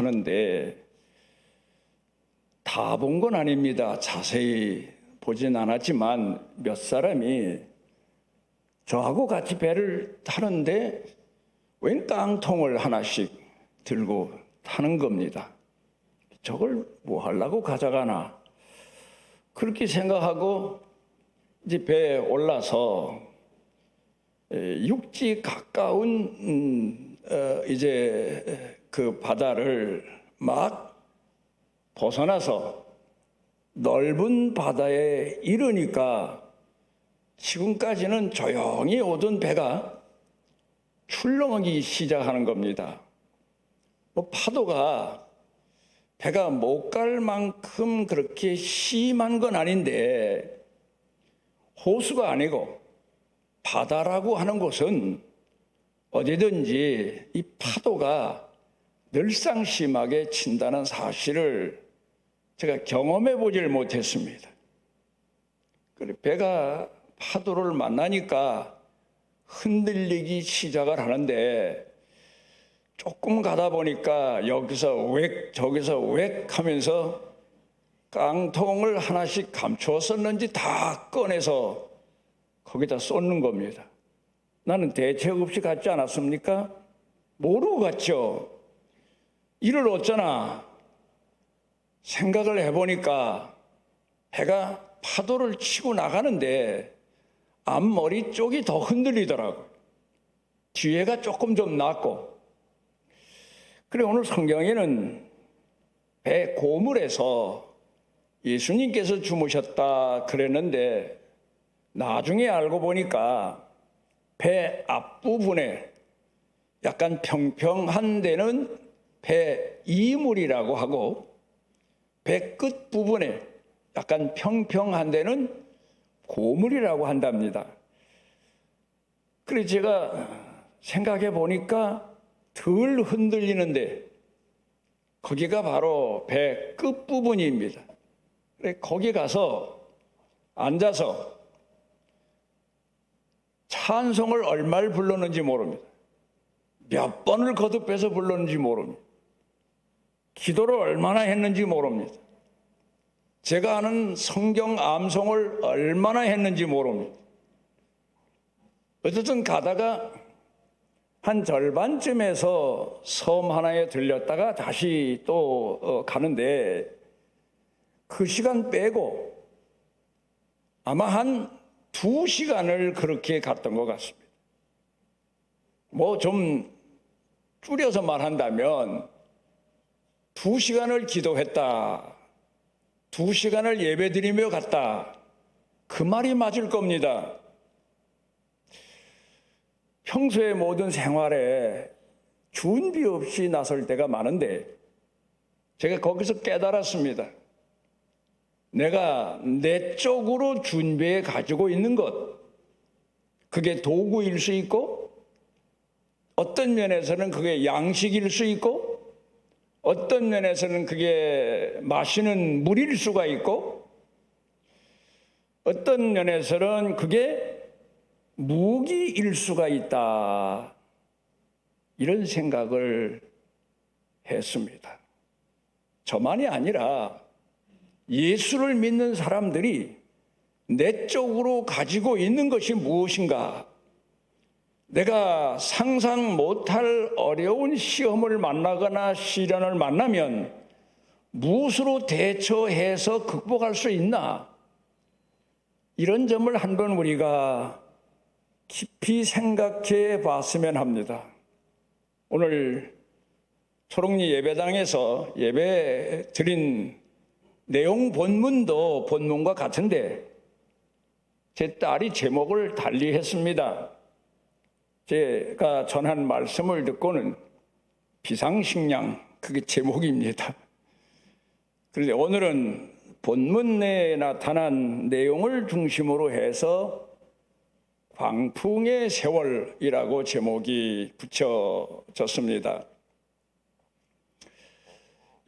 하는데 다 본 건 아닙니다. 자세히 보진 않았지만 몇 사람이 저하고 같이 배를 타는데 웬 깡통을 하나씩 들고 타는 겁니다. 저걸 뭐 하려고 가져가나 그렇게 생각하고 이제 배에 올라서 육지 가까운 이제 그 바다를 막 벗어나서 넓은 바다에 이르니까 지금까지는 조용히 오던 배가 출렁이기 시작하는 겁니다. 파도가 배가 못 갈 만큼 그렇게 심한 건 아닌데 호수가 아니고 바다라고 하는 곳은 어디든지 이 파도가 늘상 심하게 친다는 사실을 제가 경험해 보질 못했습니다. 그래 배가 파도를 만나니까 흔들리기 시작을 하는데 조금 가다 보니까 여기서 웩 저기서 웩 하면서 깡통을 하나씩 감추었었는지 다 꺼내서 거기다 쏟는 겁니다. 나는 대책 없이 갔지 않았습니까? 모르고 갔죠. 이를 어쩌나 생각을 해보니까 배가 파도를 치고 나가는데 앞머리 쪽이 더 흔들리더라고요. 뒤에가 조금 좀 낫고. 그래 오늘 성경에는 배 고물에서 예수님께서 주무셨다 그랬는데 나중에 알고 보니까 배 앞부분에 약간 평평한 데는 배 이물이라고 하고 배 끝부분에 약간 평평한 데는 고물이라고 한답니다. 그래서 제가 생각해 보니까 덜 흔들리는데 거기가 바로 배 끝부분입니다. 그래 거기 가서 앉아서 찬송을 얼마를 불렀는지 모릅니다. 몇 번을 거듭해서 불렀는지 모릅니다. 기도를 얼마나 했는지 모릅니다. 제가 아는 성경 암송을 얼마나 했는지 모릅니다. 어쨌든 가다가 한 절반쯤에서 섬 하나에 들렸다가 다시 또 가는데 그 시간 빼고 아마 한 2시간을 그렇게 갔던 것 같습니다. 뭐 좀 줄여서 말한다면 2시간을 기도했다. 2시간을 예배드리며 갔다. 그 말이 맞을 겁니다. 평소의 모든 생활에 준비 없이 나설 때가 많은데 제가 거기서 깨달았습니다. 내가 내 쪽으로 준비해 가지고 있는 것, 그게 도구일 수 있고 어떤 면에서는 그게 양식일 수 있고 어떤 면에서는 그게 마시는 물일 수가 있고 어떤 면에서는 그게 무기일 수가 있다. 이런 생각을 했습니다. 저만이 아니라 예수를 믿는 사람들이 내 쪽으로 가지고 있는 것이 무엇인가? 내가 상상 못할 어려운 시험을 만나거나 시련을 만나면 무엇으로 대처해서 극복할 수 있나? 이런 점을 한번 우리가 깊이 생각해 봤으면 합니다. 오늘 초롱리 예배당에서 예배 드린 내용 본문도 본문과 같은데 제 딸이 제목을 달리 했습니다. 제가 전한 말씀을 듣고는 비상식량, 그게 제목입니다. 그런데 오늘은 본문 내에 나타난 내용을 중심으로 해서 광풍의 세월이라고 제목이 붙여졌습니다.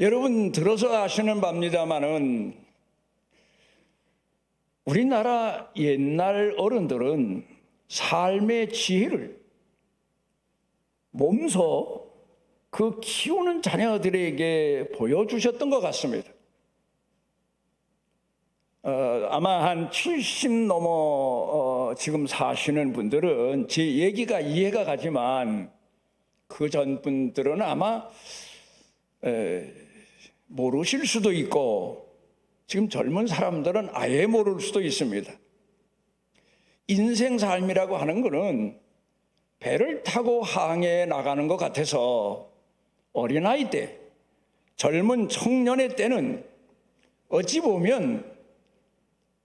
여러분 들어서 아시는 바입니다마는 우리나라 옛날 어른들은 삶의 지혜를 몸소 그 키우는 자녀들에게 보여주셨던 것 같습니다. 아마 한 70 넘어 지금 사시는 분들은 제 얘기가 이해가 가지만 그 전 분들은 아마 모르실 수도 있고 지금 젊은 사람들은 아예 모를 수도 있습니다. 인생 삶이라고 하는 것은 배를 타고 항해에 나가는 것 같아서 어린아이 때, 젊은 청년의 때는 어찌 보면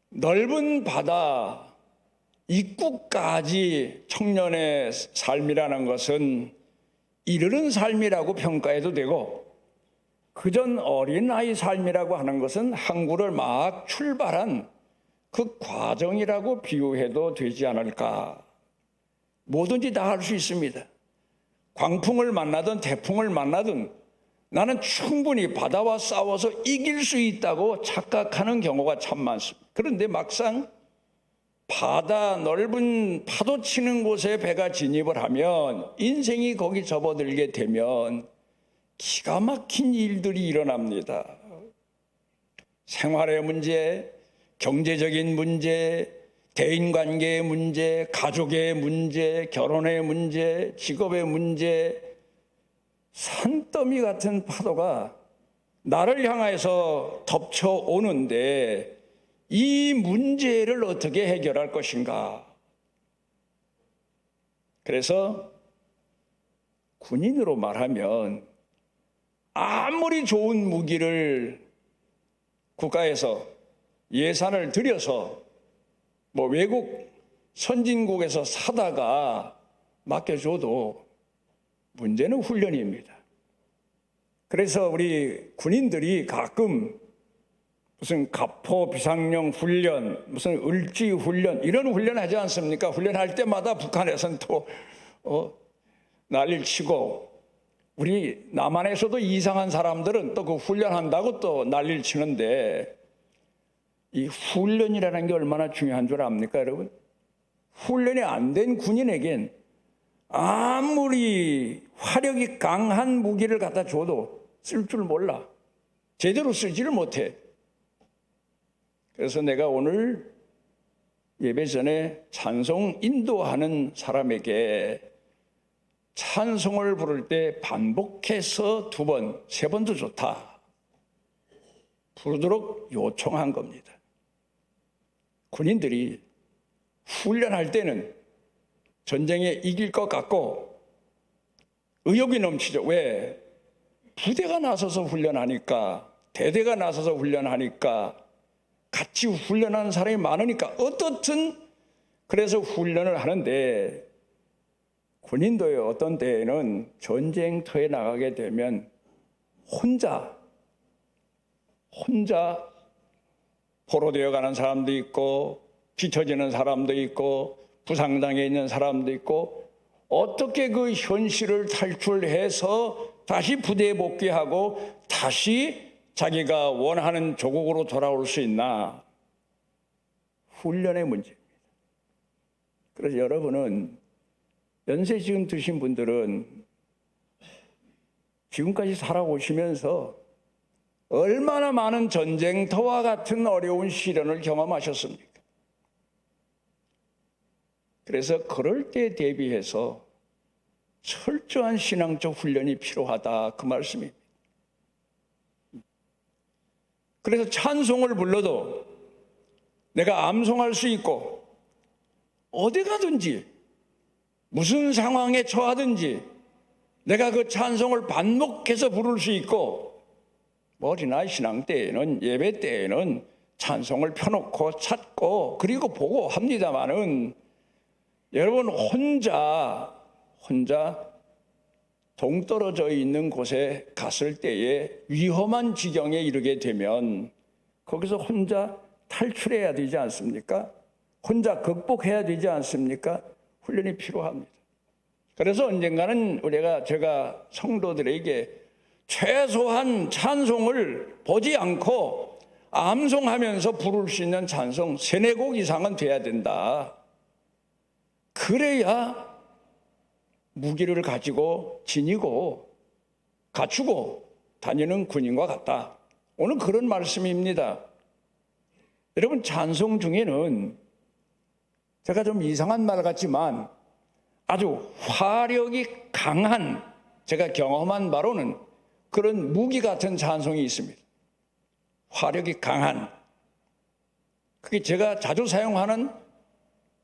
넓은 바다 입구까지 청년의 삶이라는 것은 이르는 삶이라고 평가해도 되고, 그전 어린아이 삶이라고 하는 것은 항구를 막 출발한 그 과정이라고 비유해도 되지 않을까. 뭐든지 다 할 수 있습니다. 광풍을 만나든 태풍을 만나든 나는 충분히 바다와 싸워서 이길 수 있다고 착각하는 경우가 참 많습니다. 그런데 막상 바다 넓은 파도 치는 곳에 배가 진입을 하면, 인생이 거기 접어들게 되면 기가 막힌 일들이 일어납니다. 생활의 문제, 경제적인 문제, 대인관계의 문제, 가족의 문제, 결혼의 문제, 직업의 문제, 산더미 같은 파도가 나를 향해서 덮쳐오는데 이 문제를 어떻게 해결할 것인가? 그래서 군인으로 말하면 아무리 좋은 무기를 국가에서 예산을 들여서 외국 선진국에서 사다가 맡겨줘도 문제는 훈련입니다. 그래서 우리 군인들이 가끔 무슨 가포 비상용 훈련, 무슨 을지 훈련, 이런 훈련 하지 않습니까? 훈련할 때마다 북한에서는 또 난리를 치고, 우리 남한에서도 이상한 사람들은 또 그 훈련한다고 또 난리를 치는데, 이 훈련이라는 게 얼마나 중요한 줄 압니까, 여러분? 훈련이 안 된 군인에겐 아무리 화력이 강한 무기를 갖다 줘도 쓸 줄 몰라. 제대로 쓰지를 못해. 그래서 내가 오늘 예배 전에 찬송 인도하는 사람에게 찬송을 부를 때 반복해서 2번, 3번도 좋다, 부르도록 요청한 겁니다. 군인들이 훈련할 때는 전쟁에 이길 것 같고 의욕이 넘치죠. 왜? 부대가 나서서 훈련하니까, 대대가 나서서 훈련하니까, 같이 훈련하는 사람이 많으니까 어떻든 그래서 훈련을 하는데, 군인도요, 어떤 때에는 전쟁터에 나가게 되면 혼자 포로되어 가는 사람도 있고, 뒤처지는 사람도 있고, 부상당해 있는 사람도 있고, 어떻게 그 현실을 탈출해서 다시 부대에 복귀하고 다시 자기가 원하는 조국으로 돌아올 수 있나? 훈련의 문제입니다. 그래서 여러분은, 연세 지금 드신 분들은 지금까지 살아오시면서 얼마나 많은 전쟁터와 같은 어려운 시련을 경험하셨습니까? 그래서 그럴 때 대비해서 철저한 신앙적 훈련이 필요하다, 그 말씀입니다. 그래서 찬송을 불러도 내가 암송할 수 있고, 어디 가든지 무슨 상황에 처하든지 내가 그 찬송을 반복해서 부를 수 있고, 어린아이 신앙 때에는, 예배 때에는 찬송을 펴놓고 찾고 그리고 보고 합니다마는, 여러분 혼자 동떨어져 있는 곳에 갔을 때에 위험한 지경에 이르게 되면 거기서 혼자 탈출해야 되지 않습니까? 혼자 극복해야 되지 않습니까? 훈련이 필요합니다. 그래서 언젠가는 제가 성도들에게 최소한 찬송을 보지 않고 암송하면서 부를 수 있는 찬송 3-4곡 이상은 돼야 된다. 그래야 무기를 가지고 지니고 갖추고 다니는 군인과 같다. 오늘 그런 말씀입니다. 여러분, 찬송 중에는 제가 좀 이상한 말 같지만 아주 화력이 강한, 제가 경험한 바로는 그런 무기 같은 찬송이 있습니다. 화력이 강한. 그게 제가 자주 사용하는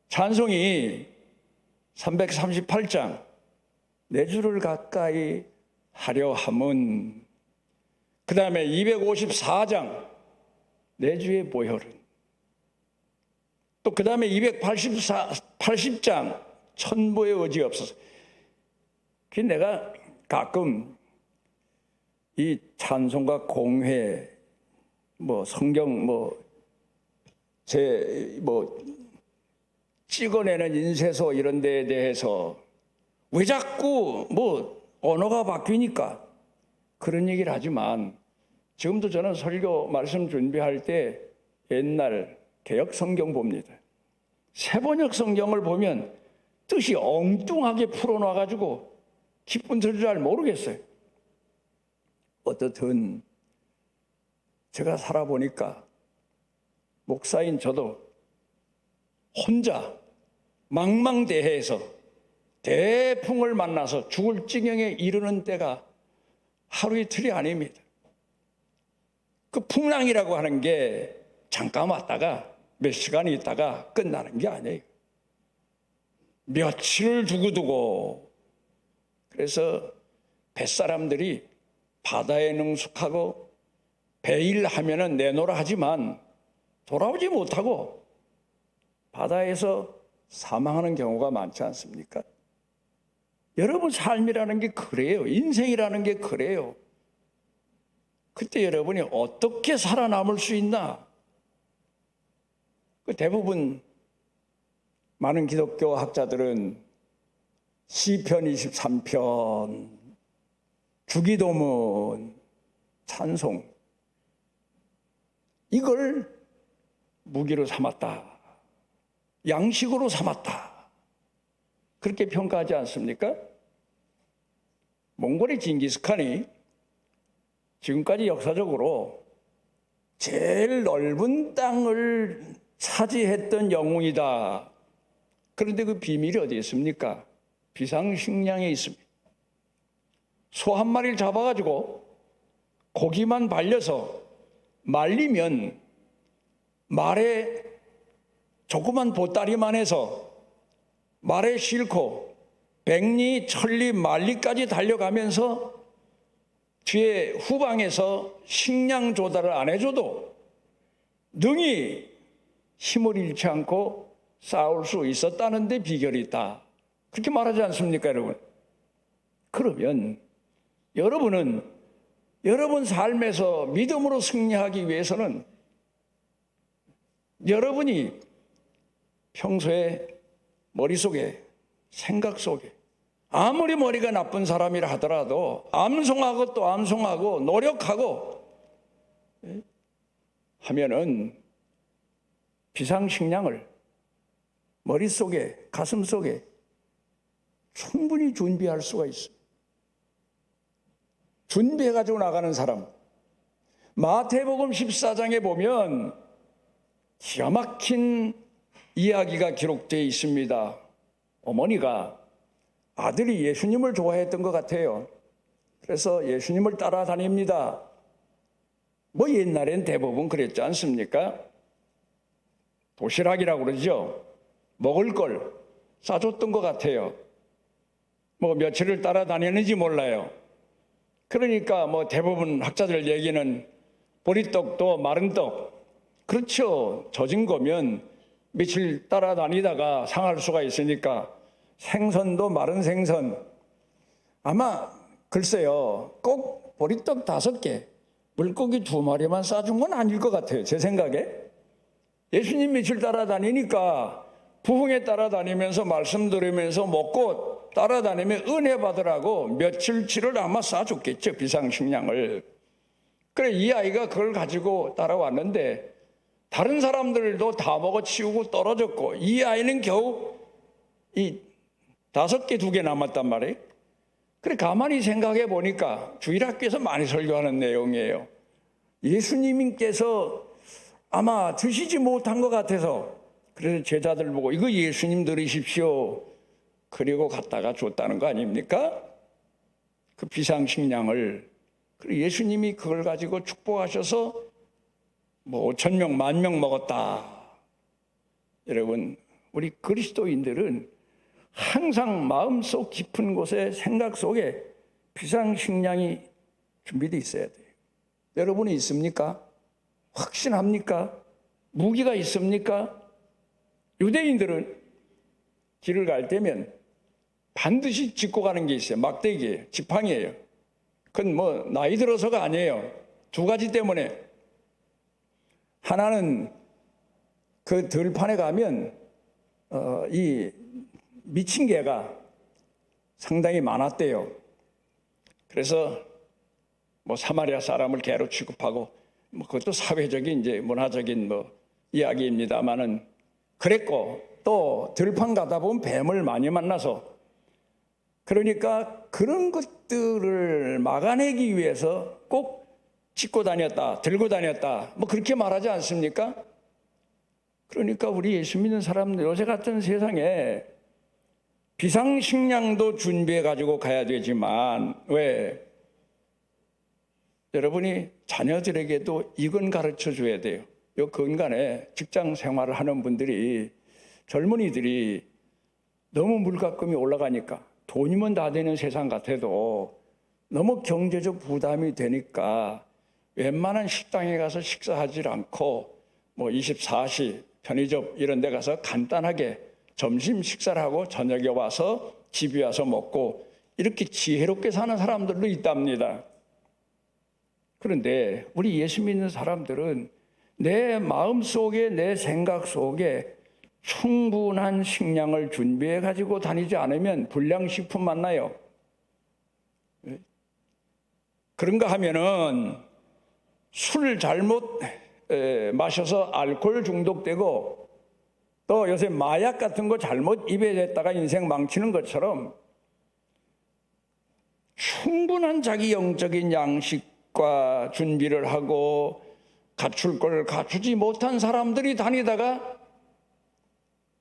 찬송이 338장 내 주를 가까이 하려 함은, 그 다음에 254장 내 주의 보혈은, 또 그 다음에 280장 천부의 의지 없어서. 그 내가 가끔 이 찬송가 공회, 성경 찍어내는 인쇄소 이런 데에 대해서 왜 자꾸 언어가 바뀌니까 그런 얘기를 하지만, 지금도 저는 설교 말씀 준비할 때 옛날 개역 성경 봅니다. 새번역 성경을 보면 뜻이 엉뚱하게 풀어놔가지고 기쁜 줄 잘 모르겠어요. 어떻든 제가 살아보니까 목사인 저도 혼자 망망대해에서 대풍을 만나서 죽을 지경에 이르는 때가 하루 이틀이 아닙니다. 그 풍랑이라고 하는 게 잠깐 왔다가 몇 시간 있다가 끝나는 게 아니에요. 며칠을 두고두고. 그래서 뱃사람들이 바다에 능숙하고 배일하면은 내놓으라 하지만 돌아오지 못하고 바다에서 사망하는 경우가 많지 않습니까? 여러분, 삶이라는 게 그래요. 인생이라는 게 그래요. 그때 여러분이 어떻게 살아남을 수 있나? 대부분 많은 기독교 학자들은 시편 23편, 주기도문, 찬송, 이걸 무기로 삼았다, 양식으로 삼았다, 그렇게 평가하지 않습니까? 몽골의 징기스칸이 지금까지 역사적으로 제일 넓은 땅을 차지했던 영웅이다. 그런데 그 비밀이 어디 있습니까? 비상식량에 있습니다. 소 한 마리를 잡아가지고 고기만 발려서 말리면 말에 조그만 보따리만 해서 말에 싣고 백리, 천리, 만리까지 달려가면서 뒤에 후방에서 식량 조달을 안 해줘도 능히 힘을 잃지 않고 싸울 수 있었다는 데 비결이 있다. 그렇게 말하지 않습니까, 여러분? 그러면 여러분은 여러분 삶에서 믿음으로 승리하기 위해서는 여러분이 평소에 머릿속에, 생각 속에, 아무리 머리가 나쁜 사람이라 하더라도 암송하고 또 암송하고 노력하고 하면은 비상식량을 머릿속에, 가슴속에 충분히 준비할 수가 있어요. 준비해가지고 나가는 사람, 마태복음 14장에 보면 기가 막힌 이야기가 기록되어 있습니다. 어머니가 아들이 예수님을 좋아했던 것 같아요. 그래서 예수님을 따라다닙니다. 옛날엔 대부분 그랬지 않습니까? 도시락이라고 그러죠. 먹을 걸 싸줬던 것 같아요. 며칠을 따라다녔는지 몰라요. 그러니까 대부분 학자들 얘기는 보리떡도 마른 떡, 그렇죠. 젖은 거면 며칠 따라다니다가 상할 수가 있으니까 생선도 마른 생선, 아마 글쎄요, 꼭 보리떡 5개, 물고기 2마리만 싸준 건 아닐 것 같아요. 제 생각에. 예수님 며칠 따라다니니까 부흥에 따라다니면서 말씀 들으면서 먹고 따라다니면 은혜 받으라고 며칠치를 아마 싸줬겠죠, 비상식량을. 그래, 이 아이가 그걸 가지고 따라왔는데 다른 사람들도 다 먹어치우고 떨어졌고 이 아이는 겨우 이 5개, 2개 남았단 말이에요. 그래 가만히 생각해 보니까 주일학교에서 많이 설교하는 내용이에요. 예수님께서 아마 드시지 못한 것 같아서 그래서 제자들 보고 이거 예수님 들으십시오. 그리고 갖다가 줬다는 거 아닙니까? 그 비상식량을. 그리고 예수님이 그걸 가지고 축복하셔서 뭐 5,000명, 10,000명 먹었다. 여러분, 우리 그리스도인들은 항상 마음속 깊은 곳에 생각 속에 비상식량이 준비되어 있어야 돼요. 여러분이 있습니까? 확신합니까? 무기가 있습니까? 유대인들은 길을 갈 때면 반드시 짚고 가는 게 있어요. 막대기예요. 지팡이예요. 그건 뭐 나이 들어서가 아니에요. 두 가지 때문에. 하나는 그 들판에 가면 이 미친 개가 상당히 많았대요. 그래서 뭐 사마리아 사람을 개로 취급하고 뭐 그것도 사회적인 이제 문화적인 뭐 이야기입니다만은 그랬고 또 들판 가다 보면 뱀을 많이 만나서 그러니까 그런 것들을 막아내기 위해서 꼭 짚고 다녔다, 들고 다녔다, 뭐 그렇게 말하지 않습니까? 그러니까 우리 예수 믿는 사람들 요새 같은 세상에 비상식량도 준비해 가지고 가야 되지만 왜? 여러분이 자녀들에게도 이건 가르쳐 줘야 돼요. 요 근간에 직장 생활을 하는 분들이 젊은이들이 너무 물가금이 올라가니까 돈이면 다 되는 세상 같아도 너무 경제적 부담이 되니까 웬만한 식당에 가서 식사하지 않고 뭐 24시 편의점 이런 데 가서 간단하게 점심 식사를 하고 저녁에 와서 집에 와서 먹고 이렇게 지혜롭게 사는 사람들도 있답니다. 그런데 우리 예수 믿는 사람들은 내 마음속에 내 생각 속에 충분한 식량을 준비해 가지고 다니지 않으면 불량식품 만나요. 그런가 하면은 술 잘못 마셔서 알코올 중독되고 또 요새 마약 같은 거 잘못 입에 댔다가 인생 망치는 것처럼 충분한 자기 영적인 양식과 준비를 하고 갖출 걸 갖추지 못한 사람들이 다니다가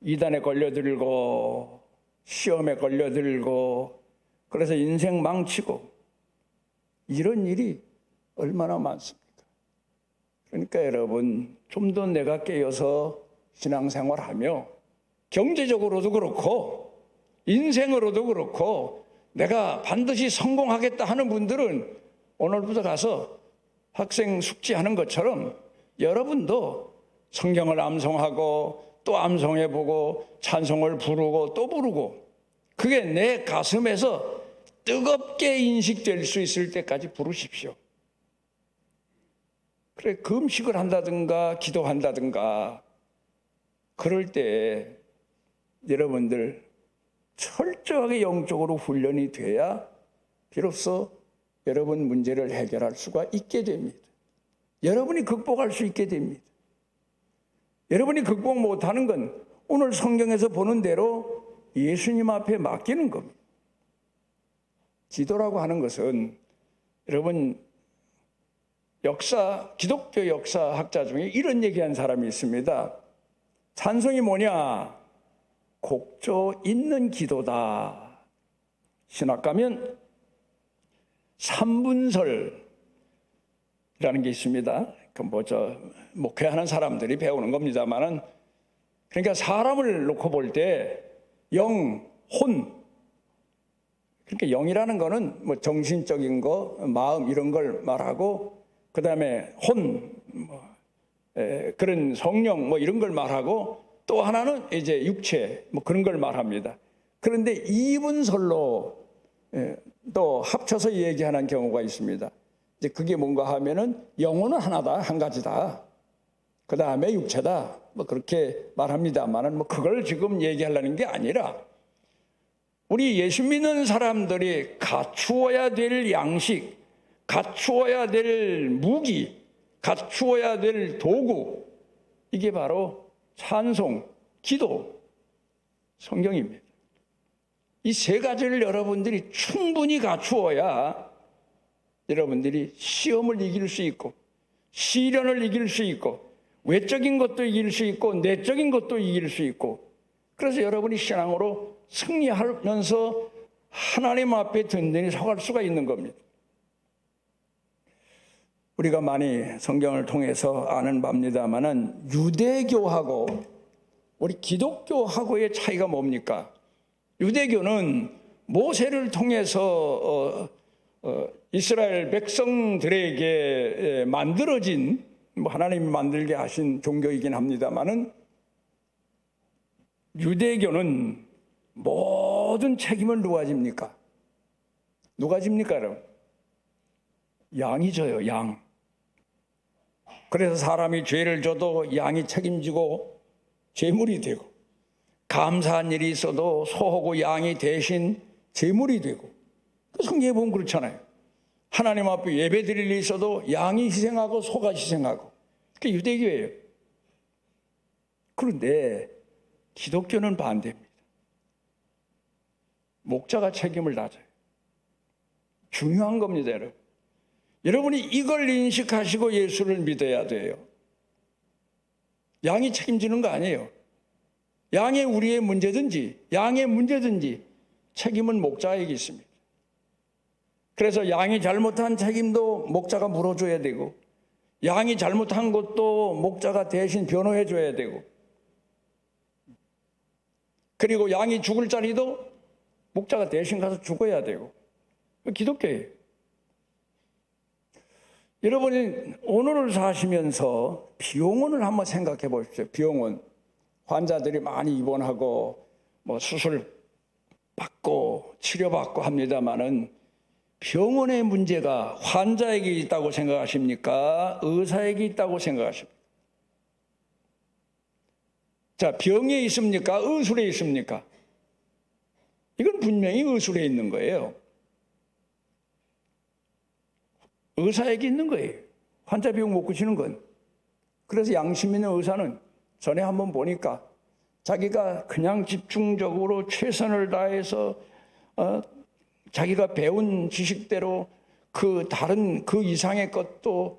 이단에 걸려들고 시험에 걸려들고 그래서 인생 망치고 이런 일이 얼마나 많습니까? 그러니까 여러분 좀 더 내가 깨어서 신앙생활하며 경제적으로도 그렇고 인생으로도 그렇고 내가 반드시 성공하겠다 하는 분들은 오늘부터 가서 학생 숙지하는 것처럼 여러분도 성경을 암송하고 또 암송해보고 찬송을 부르고 또 부르고 그게 내 가슴에서 뜨겁게 인식될 수 있을 때까지 부르십시오. 그래 금식을 한다든가 기도한다든가 그럴 때 여러분들 철저하게 영적으로 훈련이 돼야 비로소 여러분 문제를 해결할 수가 있게 됩니다. 여러분이 극복할 수 있게 됩니다. 여러분이 극복 못하는 건 오늘 성경에서 보는 대로 예수님 앞에 맡기는 겁니다. 기도라고 하는 것은 여러분 기독교 역사학자 중에 이런 얘기한 사람이 있습니다. 찬송이 뭐냐? 곡조 있는 기도다. 신학 가면 삼분설이라는 게 있습니다. 그 목회하는 사람들이 배우는 겁니다만은 그러니까 사람을 놓고 볼 때 영, 혼. 그러니까 영이라는 거는 뭐 정신적인 거, 마음 이런 걸 말하고 그 다음에 혼, 그런 성령 뭐 이런 걸 말하고 또 하나는 이제 육체 뭐 그런 걸 말합니다. 그런데 이분설로 또 합쳐서 얘기하는 경우가 있습니다. 이제 그게 뭔가 하면은 영혼은 하나다, 한 가지다. 그 다음에 육체다. 뭐 그렇게 말합니다만은 뭐 그걸 지금 얘기하려는 게 아니라 우리 예수 믿는 사람들이 갖추어야 될 양식, 갖추어야 될 무기, 갖추어야 될 도구, 이게 바로 찬송, 기도, 성경입니다. 이 세 가지를 여러분들이 충분히 갖추어야 여러분들이 시험을 이길 수 있고 시련을 이길 수 있고 외적인 것도 이길 수 있고 내적인 것도 이길 수 있고, 그래서 여러분이 신앙으로 승리하면서 하나님 앞에 든든히 서갈 수가 있는 겁니다. 우리가 많이 성경을 통해서 아는 바입니다마는 유대교하고 우리 기독교하고의 차이가 뭡니까? 유대교는 모세를 통해서 이스라엘 백성들에게 만들어진, 하나님이 만들게 하신 종교이긴 합니다마는, 유대교는 모든 책임을 누가 집니까? 누가 집니까, 여러분? 양이 져요, 양. 그래서 사람이 죄를 져도 양이 책임지고 제물이 되고, 감사한 일이 있어도 소하고 양이 대신 제물이 되고, 그 성경에 보면 그렇잖아요. 하나님 앞에 예배 드릴 일이 있어도 양이 희생하고 소가 희생하고, 그게 유대교예요. 그런데 기독교는 반대입니다. 목자가 책임을 다져요. 중요한 겁니다, 여러분. 여러분이 이걸 인식하시고 예수를 믿어야 돼요. 양이 책임지는 거 아니에요. 양의 우리의 문제든지 양의 문제든지 책임은 목자에게 있습니다. 그래서 양이 잘못한 책임도 목자가 물어줘야 되고, 양이 잘못한 것도 목자가 대신 변호해 줘야 되고, 그리고 양이 죽을 자리도 목자가 대신 가서 죽어야 되고, 기독교예요. 여러분이 오늘을 사시면서 병원을 한번 생각해 보십시오. 병원. 환자들이 많이 입원하고 수술 받고 치료받고 합니다마는, 병원의 문제가 환자에게 있다고 생각하십니까? 의사에게 있다고 생각하십니까? 자, 병에 있습니까? 의술에 있습니까? 이건 분명히 의술에 있는 거예요. 의사에게 있는 거예요. 환자 비용 못 고치는 건. 그래서 양심 있는 의사는 전에 한번 보니까 자기가 그냥 집중적으로 최선을 다해서 자기가 배운 지식대로 그 다른 그 이상의 것도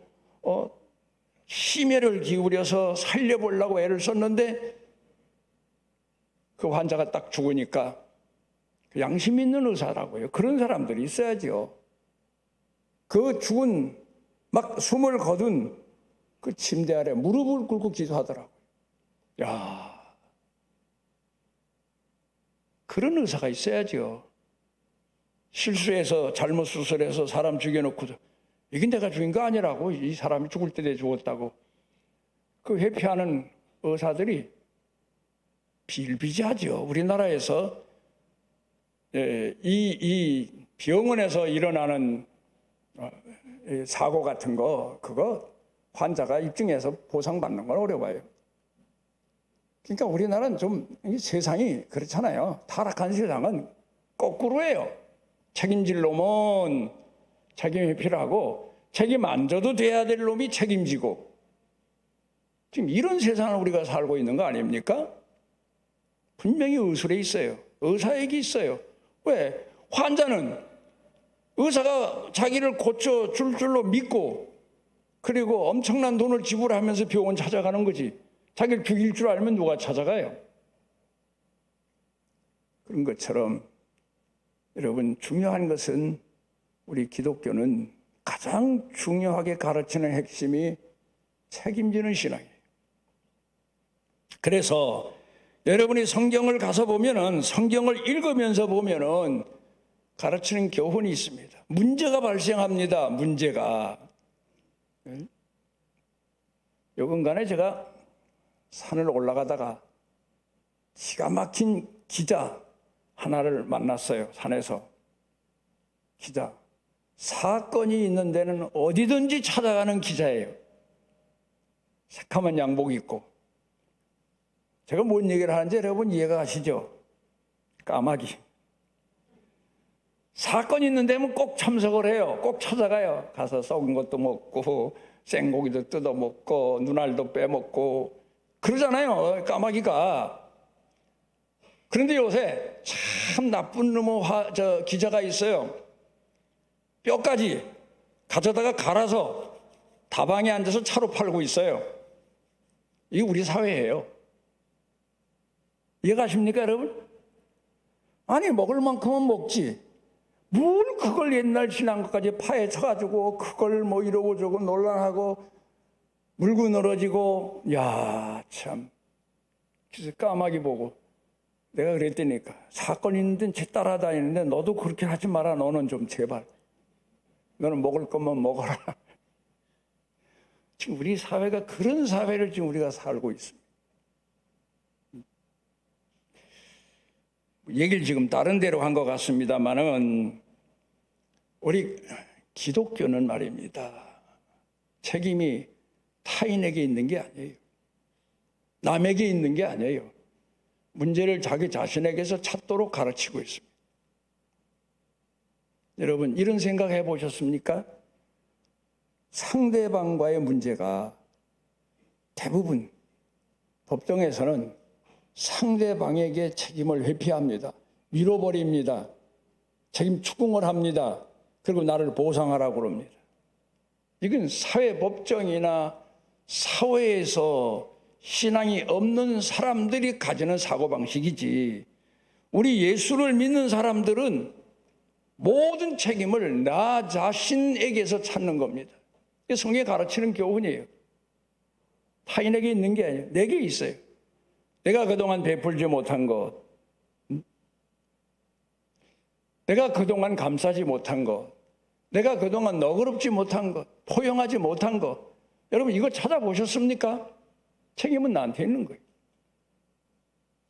심혈을 기울여서 살려보려고 애를 썼는데, 그 환자가 딱 죽으니까 양심 있는 의사라고요. 그런 사람들이 있어야죠. 그 죽은 막 숨을 거둔 그 침대 아래 무릎을 꿇고 기도하더라고요. 야, 그런 의사가 있어야죠. 실수해서 잘못 수술해서 사람 죽여놓고도 이게 내가 죽인 거 아니라고, 이 사람이 죽을 때 내 죽었다고 그 회피하는 의사들이 비일비재하죠. 우리나라에서 이 병원에서 일어나는 사고 같은 거, 그거 환자가 입증해서 보상받는 건 어려워요. 그러니까 우리나라는 좀 세상이 그렇잖아요. 타락한 세상은 거꾸로예요. 책임질 놈은 책임 회피를 하고, 책임 안 져도 돼야 될 놈이 책임지고, 지금 이런 세상을 우리가 살고 있는 거 아닙니까? 분명히 의술에 있어요. 의사에게 있어요. 왜? 환자는 의사가 자기를 고쳐줄 줄로 믿고, 그리고 엄청난 돈을 지불하면서 병원 찾아가는 거지, 자기를 죽일 줄 알면 누가 찾아가요? 그런 것처럼 여러분, 중요한 것은, 우리 기독교는 가장 중요하게 가르치는 핵심이 책임지는 신앙이에요. 그래서 여러분이 성경을 가서 보면은, 성경을 읽으면서 보면은 가르치는 교훈이 있습니다. 문제가 발생합니다. 문제가. 요근간에 제가 산을 올라가다가 기가 막힌 기자 하나를 만났어요. 산에서. 기자. 사건이 있는 데는 어디든지 찾아가는 기자예요. 새카만 양복 입고. 제가 뭔 얘기를 하는지 여러분 이해가 가시죠? 까마귀. 사건이 있는 데면 꼭 참석을 해요. 꼭 찾아가요. 가서 썩은 것도 먹고 생고기도 뜯어먹고 눈알도 빼먹고 그러잖아요, 까마귀가. 그런데 요새 참 나쁜 놈의 기자가 있어요. 뼈까지 가져다가 갈아서 다방에 앉아서 차로 팔고 있어요. 이게 우리 사회예요. 이해가십니까, 여러분? 아니, 먹을 만큼은 먹지. 뭘 그걸 옛날 신앙 것까지 파헤쳐가지고 그걸 뭐 이러고 저러고 논란하고 물고 늘어지고. 야, 참. 그래서 까마귀 보고 내가 그랬다니까. 사건 있는데 쟤 따라다니는데 너도 그렇게 하지 마라. 너는 좀 제발. 너는 먹을 것만 먹어라. 지금 우리 사회가 그런 사회를 지금 우리가 살고 있습니다. 얘기를 지금 다른 데로 한 것 같습니다만은 우리 기독교는 말입니다. 책임이 타인에게 있는 게 아니에요. 남에게 있는 게 아니에요. 문제를 자기 자신에게서 찾도록 가르치고 있습니다. 여러분, 이런 생각 해보셨습니까? 상대방과의 문제가 대부분 법정에서는 상대방에게 책임을 회피합니다. 밀어버립니다. 책임 추궁을 합니다. 그리고 나를 보상하라고 그럽니다. 이건 사회법정이나 사회에서 신앙이 없는 사람들이 가지는 사고방식이지, 우리 예수를 믿는 사람들은 모든 책임을 나 자신에게서 찾는 겁니다. 이게 성경이 가르치는 교훈이에요. 타인에게 있는 게 아니에요. 내게 있어요. 내가 그동안 베풀지 못한 것, 내가 그동안 감싸지 못한 것, 내가 그동안 너그럽지 못한 것, 포용하지 못한 것, 여러분 이거 찾아보셨습니까? 책임은 나한테 있는 거예요.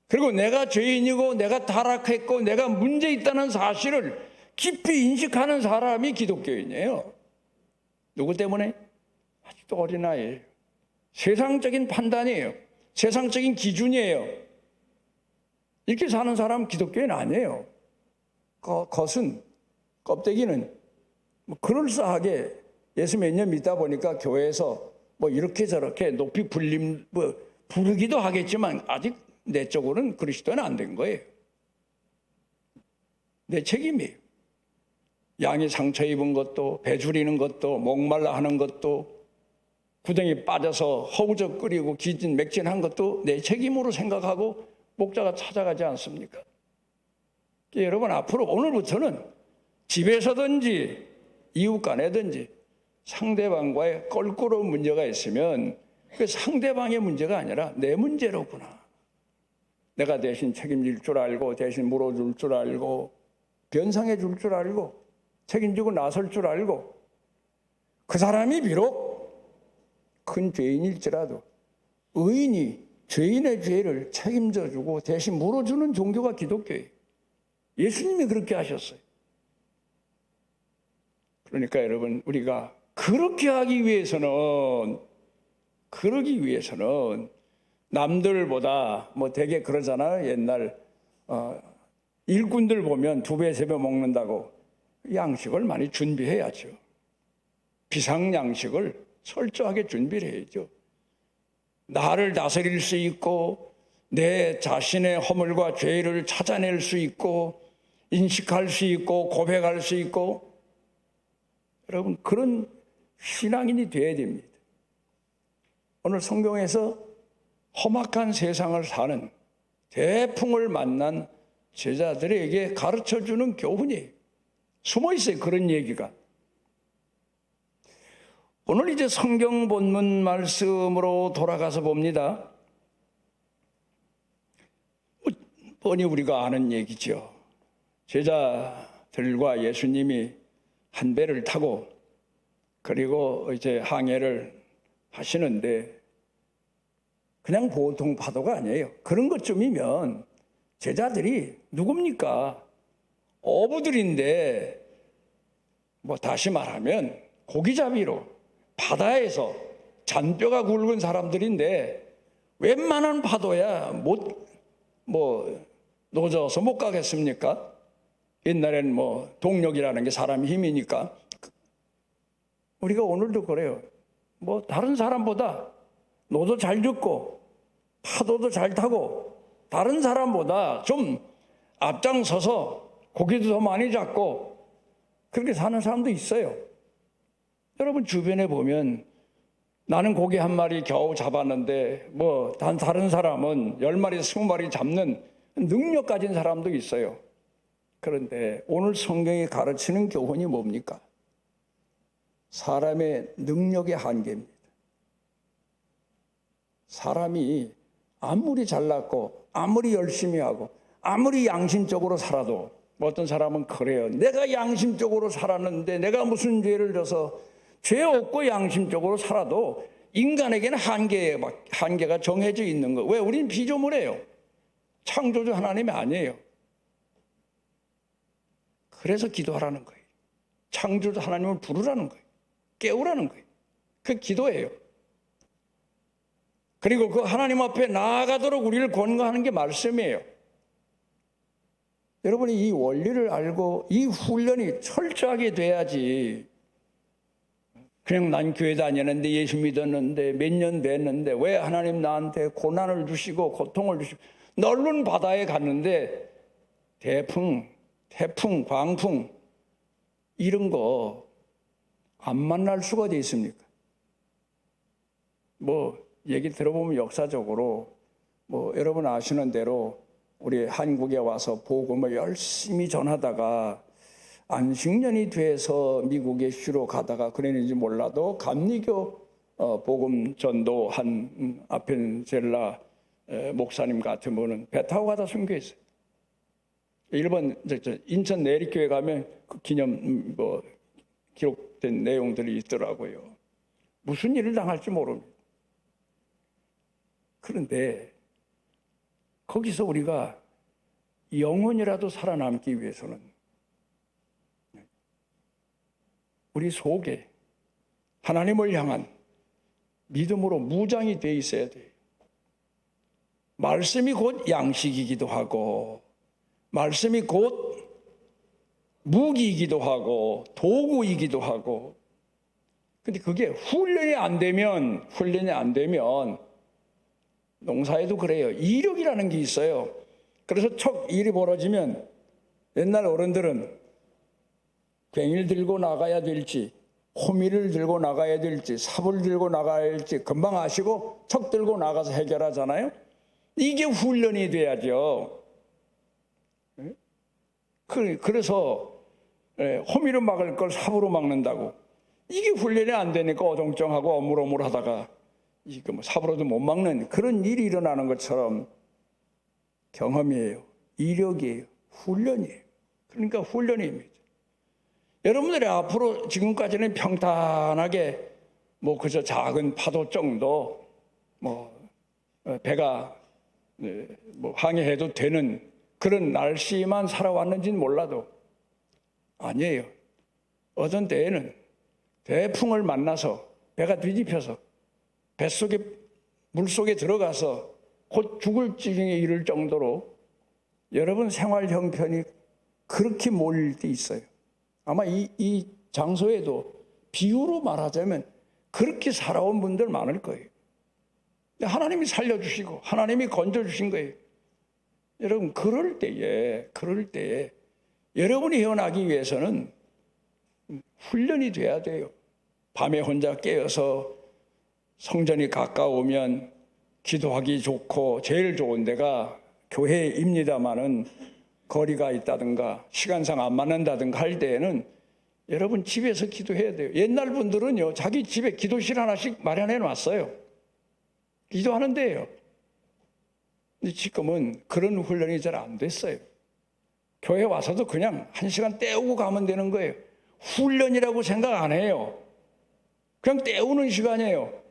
그리고 내가 죄인이고 내가 타락했고 내가 문제 있다는 사실을 깊이 인식하는 사람이 기독교인이에요. 누구 때문에? 아직도 어린아이예요. 세상적인 판단이에요. 세상적인 기준이에요. 이렇게 사는 사람은 기독교인 아니에요. 겉은, 껍데기는 뭐 그럴싸하게 예수 몇 년 믿다 보니까 교회에서 뭐 이렇게 저렇게 높이 부르기도 하겠지만 아직 내적으로는 그리스도는 안 된 거예요. 내 책임이에요. 양이 상처 입은 것도, 배줄이는 것도, 목말라 하는 것도, 구덩이 빠져서 허우적거리고 기진맥진한 것도 내 책임으로 생각하고 목자가 찾아가지 않습니까? 여러분, 앞으로 오늘부터는 집에서든지 이웃 간에든지 상대방과의 껄끄러운 문제가 있으면 그 상대방의 문제가 아니라 내 문제로구나. 내가 대신 책임질 줄 알고, 대신 물어줄 줄 알고, 변상해 줄 줄 알고, 책임지고 나설 줄 알고, 그 사람이 비록 큰 죄인일지라도 의인이 죄인의 죄를 책임져 주고 대신 물어주는 종교가 기독교예요. 예수님이 그렇게 하셨어요. 그러니까 여러분, 우리가 그렇게 하기 위해서는, 그러기 위해서는 남들보다 뭐 되게 그러잖아요. 옛날 일꾼들 보면 2배, 3배 먹는다고 양식을 많이 준비해야죠. 비상양식을 철저하게 준비를 해야죠. 나를 다스릴 수 있고 내 자신의 허물과 죄를 찾아낼 수 있고 인식할 수 있고 고백할 수 있고, 여러분 그런 신앙인이 되어야 됩니다. 오늘 성경에서 험악한 세상을 사는 대풍을 만난 제자들에게 가르쳐주는 교훈이에요. 숨어 있어요, 그런 얘기가. 오늘 이제 성경 본문 말씀으로 돌아가서 봅니다. 뻔히 우리가 아는 얘기죠. 제자들과 예수님이 한 배를 타고 그리고 이제 항해를 하시는데 그냥 보통 파도가 아니에요. 그런 것쯤이면 제자들이 누굽니까? 어부들인데, 뭐 다시 말하면 고기잡이로 바다에서 잔뼈가 굵은 사람들인데 웬만한 파도야 노져서 못 가겠습니까? 옛날엔 뭐 동력이라는 게 사람 힘이니까. 우리가 오늘도 그래요. 뭐 다른 사람보다 노도 잘 듣고 파도도 잘 타고 다른 사람보다 좀 앞장서서 고기도 더 많이 잡고 그렇게 사는 사람도 있어요. 여러분 주변에 보면 나는 고기 한 마리 겨우 잡았는데 다른 사람은 10마리, 20마리 잡는 능력 가진 사람도 있어요. 그런데 오늘 성경이 가르치는 교훈이 뭡니까? 사람의 능력의 한계입니다. 사람이 아무리 잘났고 아무리 열심히 하고 아무리 양심적으로 살아도 어떤 사람은 그래요. 내가 양심적으로 살았는데 내가 무슨 죄를 져서 죄 없고 양심적으로 살아도 인간에게는 한계가 정해져 있는 거. 왜? 우리는 피조물이에요. 창조주 하나님이 아니에요. 그래서 기도하라는 거예요. 창조주 하나님을 부르라는 거예요. 깨우라는 거예요. 그 기도예요. 그리고 그 하나님 앞에 나아가도록 우리를 권고하는 게 말씀이에요. 여러분이 이 원리를 알고 이 훈련이 철저하게 돼야지 그냥 난 교회 다녔는데 예수 믿었는데 몇 년 됐는데 왜 하나님 나한테 고난을 주시고 고통을 주시고 넓은 바다에 갔는데 태풍, 광풍 이런 거 안 만날 수가 어디 있습니까? 얘기 들어보면 역사적으로 여러분 아시는 대로 우리 한국에 와서 복음을 열심히 전하다가 안식년이 돼서 미국에 쉬러 가다가 그랬는지 몰라도 감리교 복음 전도한 아펜젤라 목사님 같은 분은 배 타고 가다 순교했어요. 일본 인천 내리교회 가면 그 기념 기록된 내용들이 있더라고요. 무슨 일을 당할지 모릅니다. 그런데 거기서 우리가 영원이라도 살아남기 위해서는 우리 속에 하나님을 향한 믿음으로 무장이 돼 있어야 돼요. 말씀이 곧 양식이기도 하고 말씀이 곧 무기이기도 하고 도구이기도 하고 근데 그게 훈련이 안 되면 농사에도 그래요. 이력이라는 게 있어요. 그래서 척 일이 벌어지면 옛날 어른들은 괭이를 들고 나가야 될지 호미를 들고 나가야 될지 삽을 들고 나가야 될지 금방 아시고 척 들고 나가서 해결하잖아요. 이게 훈련이 돼야죠. 그래서 호미로 막을 걸 삽으로 막는다고 이게 훈련이 안 되니까 어정쩡하고 어물어물하다가 이거 삽으로도 못 막는 그런 일이 일어나는 것처럼 경험이에요. 이력이에요. 훈련이에요. 그러니까 훈련입니다. 여러분들이 앞으로 지금까지는 평탄하게 그저 작은 파도 정도 배가 항해해도 되는 그런 날씨만 살아왔는지는 몰라도 아니에요. 어떤 때에는 대풍을 만나서 배가 뒤집혀서 뱃속에 물속에 들어가서 곧 죽을 지경에 이를 정도로 여러분 생활 형편이 그렇게 몰릴 때 있어요. 아마 이 장소에도 비유로 말하자면 그렇게 살아온 분들 많을 거예요. 하나님이 살려주시고 하나님이 건져주신 거예요. 여러분 그럴 때에 여러분이 헤어나기 위해서는 훈련이 돼야 돼요. 밤에 혼자 깨어서 성전이 가까우면 기도하기 좋고 제일 좋은 데가 교회입니다마는 거리가 있다든가 시간상 안 맞는다든가 할 때에는 여러분 집에서 기도해야 돼요. 옛날 분들은요 자기 집에 기도실 하나씩 마련해 놨어요. 기도하는 데예요. 근데 지금은 그런 훈련이 잘 안 됐어요. 교회 와서도 그냥 1시간 때우고 가면 되는 거예요. 훈련이라고 생각 안 해요. 그냥 때우는 시간이에요.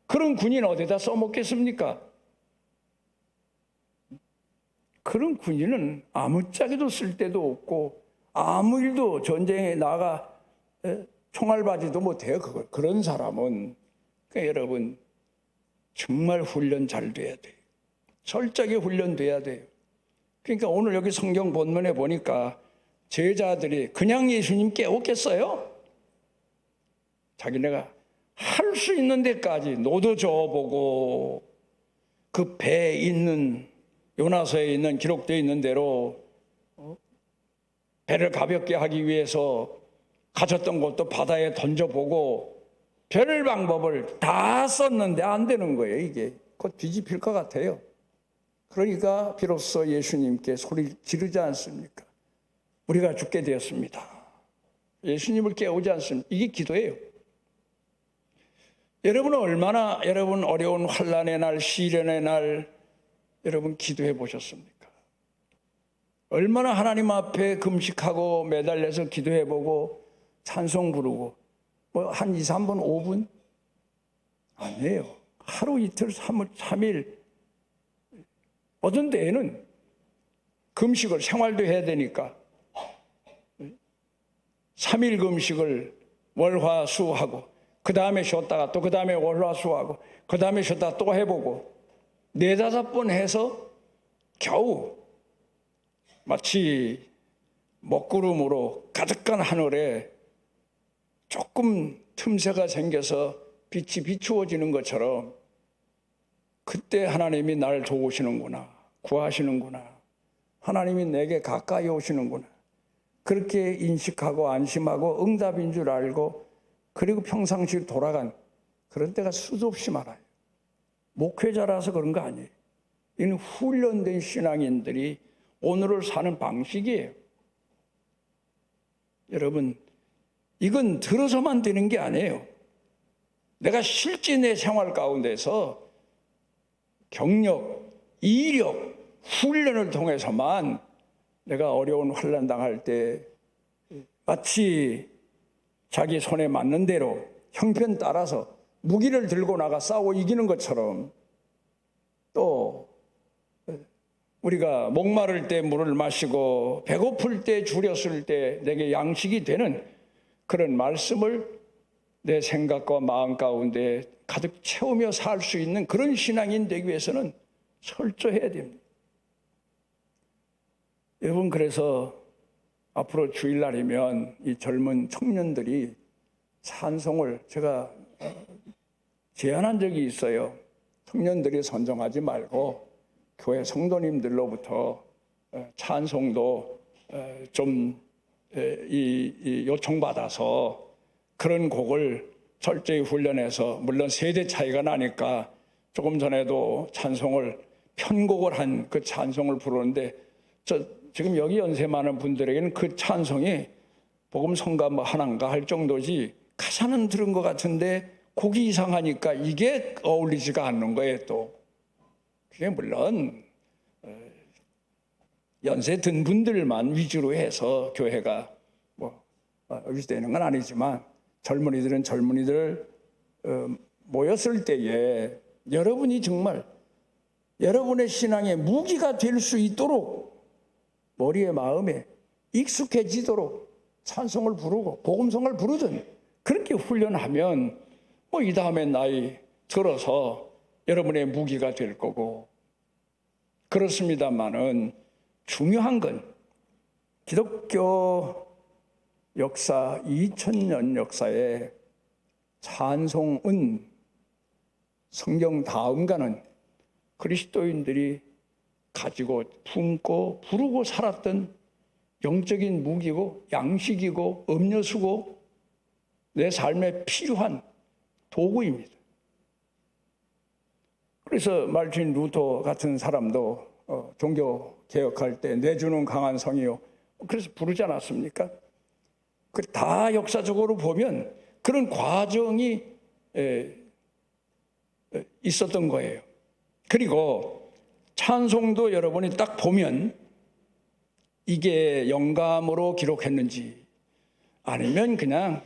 그런 군인 어디다 써먹겠습니까? 그런 군인은 아무짝에도 쓸데도 없고 아무 일도 전쟁에 나가 총알바지도 못해요. 그런 사람은 그러니까 여러분 정말 훈련 잘 돼야 돼요. 철저하게 훈련돼야 돼요. 그러니까 오늘 여기 성경 본문에 보니까 제자들이 그냥 예수님 깨웠겠어요? 자기네가 할 수 있는 데까지 노도 저어보고 그 배에 있는 요나서에 있는 기록되어 있는 대로 배를 가볍게 하기 위해서 가졌던 것도 바다에 던져보고 별 방법을 다 썼는데 안 되는 거예요. 이게 곧 뒤집힐 것 같아요. 그러니까 비로소 예수님께 소리 지르지 않습니까? 우리가 죽게 되었습니다. 예수님을 깨우지 않습니까? 이게 기도예요. 여러분은 얼마나 여러분 어려운 환난의 날, 시련의 날 여러분 기도해 보셨습니까? 얼마나 하나님 앞에 금식하고 매달려서 기도해 보고 찬송 부르고 뭐 한 2, 3분, 5분? 아니에요. 하루 이틀, 3일 어떤 때에는 금식을 생활도 해야 되니까 3일 금식을 월화수하고 그 다음에 쉬었다가 또 그 다음에 월화수하고 그 다음에 쉬었다가 또 해보고 4-5번 해서 겨우 마치 먹구름으로 가득한 하늘에 조금 틈새가 생겨서 빛이 비추어지는 것처럼 그때 하나님이 날 도우시는구나, 구하시는구나, 하나님이 내게 가까이 오시는구나, 그렇게 인식하고 안심하고 응답인 줄 알고 그리고 평상시 돌아간 그런 때가 수도 없이 많아요. 목회자라서 그런 거 아니에요. 이는 훈련된 신앙인들이 오늘을 사는 방식이에요. 여러분, 이건 들어서만 되는 게 아니에요. 내가 실제 내 생활 가운데서 경력, 이력, 훈련을 통해서만 내가 어려운 환난 당할 때 마치 자기 손에 맞는 대로 형편 따라서 무기를 들고 나가 싸워 이기는 것처럼 또 우리가 목마를 때 물을 마시고 배고플 때 줄였을 때 내게 양식이 되는 그런 말씀을 내 생각과 마음 가운데 가득 채우며 살 수 있는 그런 신앙인 되기 위해서는 철저해야 됩니다. 여러분, 그래서 앞으로 주일날이면 이 젊은 청년들이 찬송을 제가 제안한 적이 있어요. 청년들이 선정하지 말고 교회 성도님들로부터 찬송도 좀 요청받아서 그런 곡을 철저히 훈련해서, 물론 세대 차이가 나니까 조금 전에도 찬송을 편곡을 한 그 찬송을 부르는데 지금 여기 연세 많은 분들에게는 그 찬송이 복음 성가 뭐 하나인가 할 정도지 가사는 들은 것 같은데 곡이 이상하니까 이게 어울리지가 않는 거예요. 또 그게 물론 연세 든 분들만 위주로 해서 교회가 뭐 유지되는 건 아니지만 젊은이들은 젊은이들 모였을 때에 여러분이 정말 여러분의 신앙의 무기가 될 수 있도록 머리에 마음에 익숙해지도록 찬송을 부르고 복음성을 부르든 그렇게 훈련하면 뭐 이 다음에 나이 들어서 여러분의 무기가 될 거고. 그렇습니다만은 중요한 건 기독교 역사 2000년 역사에 찬송은 성경 다음가는 그리스도인들이 가지고 품고 부르고 살았던 영적인 무기고 양식이고 음료수고 내 삶에 필요한 도구입니다. 그래서 말틴 루터 같은 사람도 종교 개혁할 때 내주는 강한 성이요, 그래서 부르지 않았습니까? 그 다 역사적으로 보면 그런 과정이 있었던 거예요. 그리고 찬송도 여러분이 딱 보면 이게 영감으로 기록했는지 아니면 그냥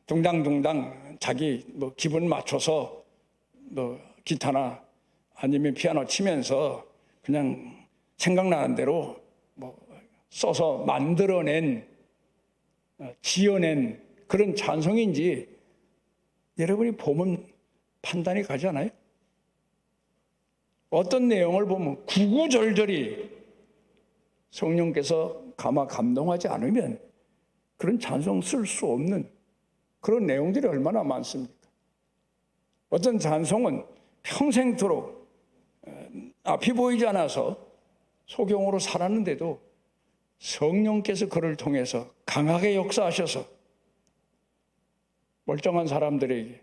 둥당둥당 자기 뭐 기분 맞춰서 뭐 기타나 아니면 피아노 치면서 그냥 생각나는 대로 뭐 써서 만들어낸 지어낸 그런 찬송인지 여러분이 보면 판단이 가지 않아요? 어떤 내용을 보면 구구절절히 성령께서 가마 감동하지 않으면 그런 찬송 쓸 수 없는 그런 내용들이 얼마나 많습니까? 어떤 찬송은 평생토록 앞이 보이지 않아서 소경으로 살았는데도 성령께서 그를 통해서 강하게 역사하셔서 멀쩡한 사람들에게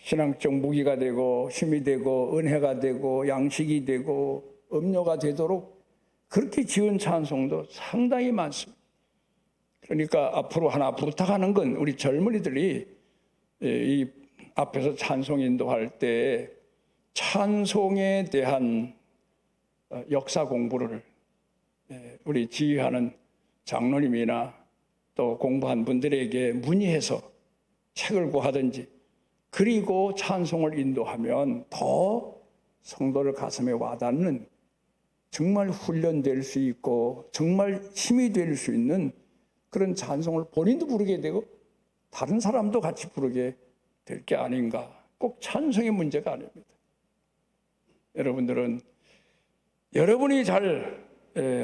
신앙적 무기가 되고 힘이 되고 은혜가 되고 양식이 되고 음료가 되도록 그렇게 지은 찬송도 상당히 많습니다. 그러니까 앞으로 하나 부탁하는 건 우리 젊은이들이 이 앞에서 찬송 인도할 때 찬송에 대한 역사 공부를 우리 지휘하는 장로님이나 또 공부한 분들에게 문의해서 책을 구하든지 그리고 찬송을 인도하면 더 성도를 가슴에 와닿는 정말 훈련될 수 있고 정말 힘이 될 수 있는 그런 찬송을 본인도 부르게 되고 다른 사람도 같이 부르게 될 게 아닌가. 꼭 찬송의 문제가 아닙니다. 여러분들은 여러분이 잘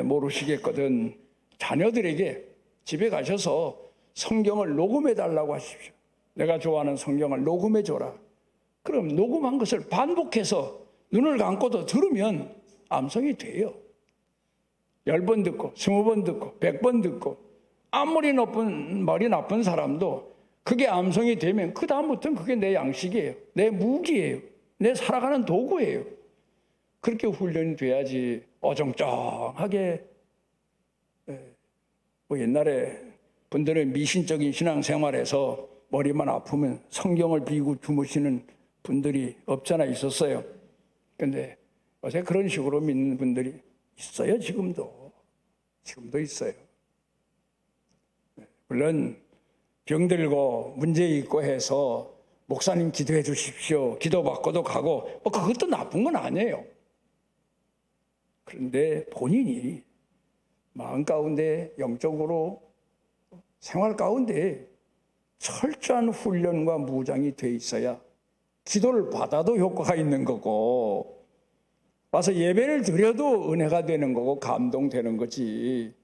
모르시겠거든 자녀들에게 집에 가셔서 성경을 녹음해 달라고 하십시오. 내가 좋아하는 성경을 녹음해 줘라. 그럼 녹음한 것을 반복해서 눈을 감고도 들으면 암송이 돼요. 10번 듣고 20번 듣고 100번 듣고 아무리 머리 나쁜 사람도 그게 암송이 되면 그 다음부터는 그게 내 양식이에요. 내 무기예요. 내 살아가는 도구예요. 그렇게 훈련이 돼야지 어정쩡하게 뭐 옛날에 분들은 미신적인 신앙생활에서 머리만 아프면 성경을 비고 주무시는 분들이 없잖아 있었어요. 그런데 요새 그런 식으로 믿는 분들이 있어요. 지금도 있어요. 물론 병들고 문제 있고 해서 목사님 기도해 주십시오. 기도받고도 가고 그것도 나쁜 건 아니에요. 그런데 본인이 마음 가운데 영적으로 생활 가운데 철저한 훈련과 무장이 돼 있어야 기도를 받아도 효과가 있는 거고 와서 예배를 드려도 은혜가 되는 거고 감동되는 거지.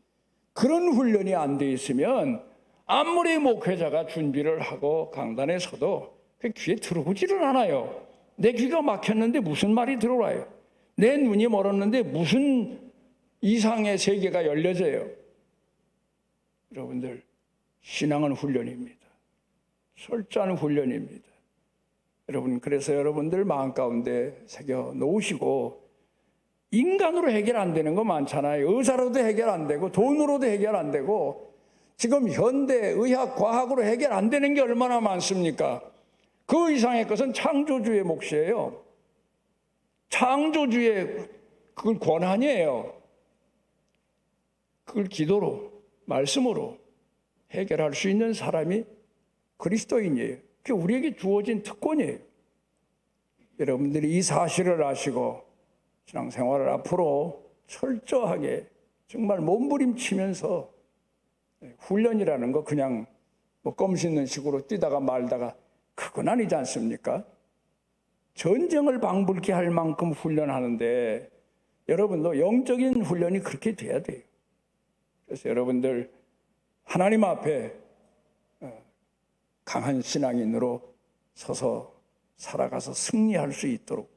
그런 훈련이 안 돼 있으면 아무리 목회자가 준비를 하고 강단에 서도 그 귀에 들어오지를 않아요. 내 귀가 막혔는데 무슨 말이 들어와요? 내 눈이 멀었는데 무슨 이상의 세계가 열려져요? 여러분들 신앙은 훈련입니다. 철저한 훈련입니다. 여러분 그래서 여러분들 마음 가운데 새겨 놓으시고 인간으로 해결 안 되는 거 많잖아요. 의사로도 해결 안 되고 돈으로도 해결 안 되고 지금 현대 의학 과학으로 해결 안 되는 게 얼마나 많습니까? 그 이상의 것은 창조주의 몫이에요. 창조주의 그걸 권한이에요. 그걸 기도로 말씀으로 해결할 수 있는 사람이 그리스도인이에요. 그게 우리에게 주어진 특권이에요. 여러분들이 이 사실을 아시고 신앙생활을 앞으로 철저하게 정말 몸부림치면서 훈련이라는 거 그냥 뭐 껌 씹는 식으로 뛰다가 말다가 그건 아니지 않습니까? 전쟁을 방불케 할 만큼 훈련하는데 여러분도 영적인 훈련이 그렇게 돼야 돼요. 그래서 여러분들 하나님 앞에 강한 신앙인으로 서서 살아가서 승리할 수 있도록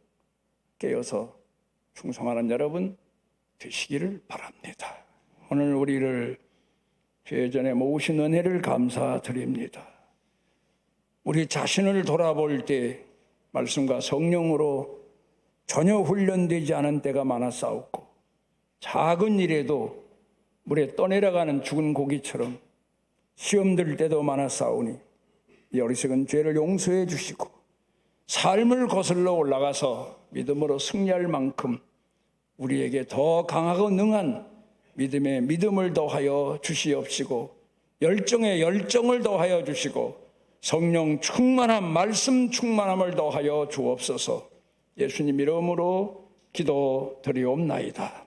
깨어서 충성하는 여러분 되시기를 바랍니다. 오늘 우리를 죄전에 모으신 은혜를 감사드립니다. 우리 자신을 돌아볼 때 말씀과 성령으로 전혀 훈련되지 않은 때가 많았사옵고 작은 일에도 물에 떠내려가는 죽은 고기처럼 시험 들 때도 많았사오니 이 어리석은 죄를 용서해 주시고 삶을 거슬러 올라가서 믿음으로 승리할 만큼 우리에게 더 강하고 능한 믿음에 믿음을 더하여 주시옵시고 열정에 열정을 더하여 주시고 성령 충만함 말씀 충만함을 더하여 주옵소서. 예수님 이름으로 기도드리옵나이다.